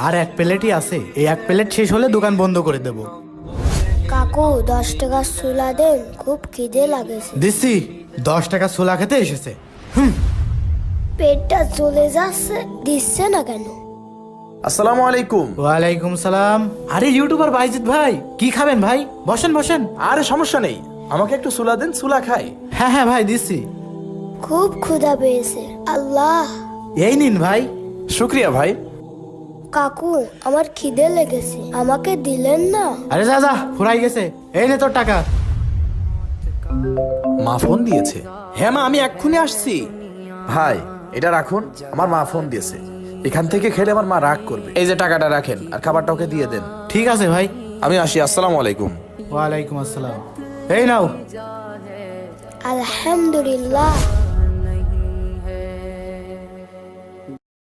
আর এক প্লেটই আছে, এই এক প্লেট শেষ হলে দোকান বন্ধ করে দেব। কাকু 10 টাকা ছোলা দেন, খুব খিদে লাগেছে। দিচ্ছি, 10 টাকা ছোলা খেতে এসেছে। পেটটা চলে যাচ্ছে, দিচ্ছে না কেন? আসসালামু আলাইকুম। ওয়ালাইকুম সালাম। আরে ইউটিউবার বাইজিৎ ভাই, কি খাবেন ভাই? বসেন বসেন। আরে সমস্যা নেই, আমাকে একটু সুলা দেন, সুলা খাই। হ্যাঁ হ্যাঁ ভাই, দিচ্ছি। খুব ক্ষুধা পেয়েছে। আল্লাহ। এই নিন ভাই। শুক্রিয়া ভাই। কাকু আমার খিদে লেগেছে, আমাকে দিলেন না? আরে যা যা, ফুরাই গেছে। এই নে তোর টাকা। মা ফোন দিয়েছে। হ্যাঁ মা, আমি এক্ষুনি আসছি। ভাই এটা রাখুন, আমার মা ফোন দিয়েছে। এখান থেকে খেলে আমার মা রাগ করবে। এই যে টাকাটা রাখেন, আর খাবারটা ওকে দিয়ে দেন। ঠিক আছে ভাই। আমি আসি, আসসালামু আলাইকুম। ওয়ালাইকুম আসসালাম। এই নাও। আলহামদুলিল্লাহ।